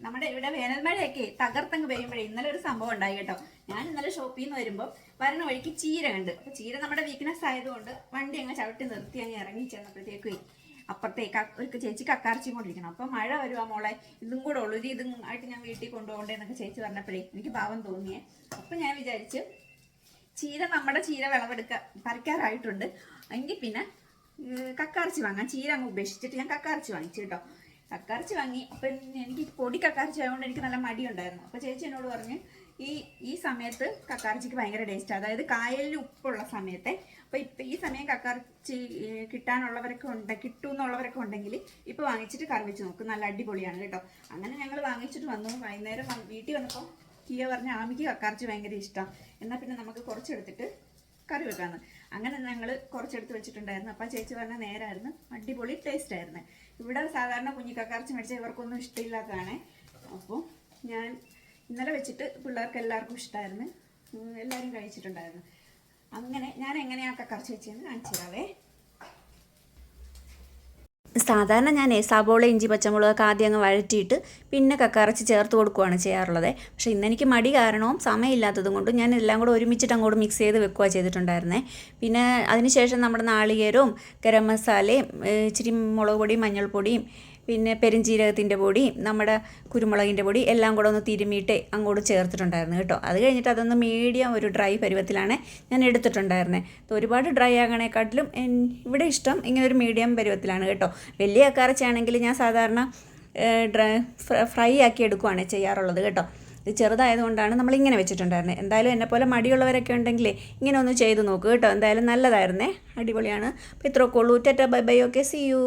നമ്മുടെ ഇവിടെ വേനൽ മഴയൊക്കെ തകർത്തങ്ങ് പെയ്യുമ്പോഴേ ഇന്നലെ ഒരു സംഭവം ഉണ്ടായി കേട്ടോ. ഞാൻ ഇന്നലെ ഷോപ്പിൽ നിന്ന് വരുമ്പോൾ വരണ വഴിക്ക് ചീര കണ്ട്. അപ്പോൾ ചീര നമ്മുടെ വീക്ക്നെസ് ആയതുകൊണ്ട് വണ്ടി അങ്ങ് ചവിട്ടി നിർത്തി അങ്ങ് ഇറങ്ങി ചെന്നപ്പോഴത്തേക്ക് അപ്പുറത്തേക്ക് ഒരു ചേച്ചി കക്കാർച്ചി കൊണ്ടിരിക്കണം. അപ്പോൾ മഴ വരുവാ മോളെ, ഇതും കൂടെ ഉള്ളൂ, ഇതും ആയിട്ട് ഞാൻ വീട്ടിൽ കൊണ്ടുപോകണ്ടേ എന്നൊക്കെ ചേച്ചി പറഞ്ഞപ്പോഴേ എനിക്ക് പാവം തോന്നിയേ. അപ്പം ഞാൻ വിചാരിച്ച് നമ്മുടെ ചീര പറിക്കാറായിട്ടുണ്ട് എങ്കിൽ പിന്നെ കക്കാർച്ചി വാങ്ങാം. ചീര അങ്ങ് ഉപേക്ഷിച്ചിട്ട് ഞാൻ കക്കാർച്ചി വാങ്ങിച്ചു കേട്ടോ. കക്കാർച്ചി വാങ്ങി. അപ്പം എനിക്ക് പൊടി കക്കാർച്ചി ആയതുകൊണ്ട് എനിക്ക് നല്ല മടിയുണ്ടായിരുന്നു. അപ്പോൾ ചേച്ചി എന്നോട് പറഞ്ഞ് ഈ സമയത്ത് കക്കാർച്ചിക്ക് ഭയങ്കര ടേസ്റ്റ്, അതായത് കായലിൽ ഉപ്പുള്ള സമയത്തെ. അപ്പോൾ ഇപ്പം ഈ സമയം കക്കാർച്ചി കിട്ടുമെന്നുള്ളവരൊക്കെ ഉണ്ടെങ്കിൽ ഇപ്പോൾ വാങ്ങിച്ചിട്ട് കറി വെച്ച് നോക്കും, നല്ല അടിപൊളിയാണ് കേട്ടോ. അങ്ങനെ ഞങ്ങൾ വാങ്ങിച്ചിട്ട് വന്നു. വൈകുന്നേരം വീട്ടിൽ വന്നപ്പോൾ കിയ പറഞ്ഞ ആമിക്ക് കക്കാർച്ചി ഭയങ്കര ഇഷ്ടം, എന്നാൽ പിന്നെ നമുക്ക് കുറച്ചെടുത്തിട്ട് കറി വെക്കാമെന്ന്. അങ്ങനെ ഞങ്ങൾ കുറച്ചെടുത്ത് വെച്ചിട്ടുണ്ടായിരുന്നു. അപ്പോൾ ചേച്ചി പറഞ്ഞ നേരായിരുന്നു, അടിപൊളി ടേസ്റ്റ് ആയിരുന്നു. ഇവിടെ സാധാരണ കുഞ്ഞിക്കക്കാർച്ചി മേടിച്ചാൽ ഇവർക്കൊന്നും ഇഷ്ടമില്ലാത്തതാണ്. അപ്പോൾ ഞാൻ ഇന്നലെ വെച്ചിട്ട് പിള്ളേർക്ക് എല്ലാവർക്കും ഇഷ്ടമായിരുന്നു, എല്ലാവരും കഴിച്ചിട്ടുണ്ടായിരുന്നു. അങ്ങനെ ഞാൻ എങ്ങനെയാണ് കക്കാർച്ചി വെച്ചതെന്ന് കാണിച്ചു തരാവേ. സാധാരണ ഞാൻ സവോള ഇഞ്ചി പച്ചമുളകൊക്കെ ആദ്യം അങ്ങ് വഴറ്റിയിട്ട് പിന്നെ കക്കറച്ചി ചേർത്ത് കൊടുക്കുകയാണ് ചെയ്യാറുള്ളത്. പക്ഷേ ഇന്നെനിക്ക് മടി കാരണവും സമയമില്ലാത്തതും കൊണ്ടും ഞാൻ എല്ലാം കൂടെ ഒരുമിച്ചിട്ട് അങ്ങോട്ട് മിക്സ് ചെയ്ത് വെക്കുക ചെയ്തിട്ടുണ്ടായിരുന്നേ. പിന്നെ അതിനുശേഷം നമ്മുടെ നാളികേരവും ഗരം മസാലയും ഇച്ചിരി മുളക് പൊടിയും മഞ്ഞൾപ്പൊടിയും പിന്നെ പെരുംജീരകത്തിൻ്റെ പൊടി നമ്മുടെ കുരുമുളകിൻ്റെ പൊടി എല്ലാം കൂടെ ഒന്ന് തിരുമിയിട്ട് അങ്ങോട്ട് ചേർത്തിട്ടുണ്ടായിരുന്നു കേട്ടോ. അത് കഴിഞ്ഞിട്ട് അതൊന്ന് മീഡിയം ഒരു ഡ്രൈ പരുവത്തിലാണ് ഞാൻ എടുത്തിട്ടുണ്ടായിരുന്നത്. ഒരുപാട് ഡ്രൈ ആകണേക്കാട്ടിലും ഇവിടെ ഇഷ്ടം ഇങ്ങനെ ഒരു മീഡിയം പരുവത്തിലാണ് കേട്ടോ. വലിയ കക്കറച്ചിയാണെങ്കിൽ ഞാൻ സാധാരണ ഫ്രൈ ആക്കി എടുക്കുകയാണ് ചെയ്യാറുള്ളത് കേട്ടോ. ഇത് ചെറുതായതുകൊണ്ടാണ് നമ്മളിങ്ങനെ വെച്ചിട്ടുണ്ടായിരുന്നത്. എന്തായാലും എന്നെപ്പോലെ മടിയുള്ളവരൊക്കെ ഉണ്ടെങ്കിലേ ഇങ്ങനെ ഒന്ന് ചെയ്ത് നോക്കൂ കേട്ടോ. എന്തായാലും നല്ലതായിരുന്നേ, അടിപൊളിയാണ്. അപ്പോൾ ഇത്രയൊക്കെ ഉള്ളൂ. Tata bye bye, okay, see U.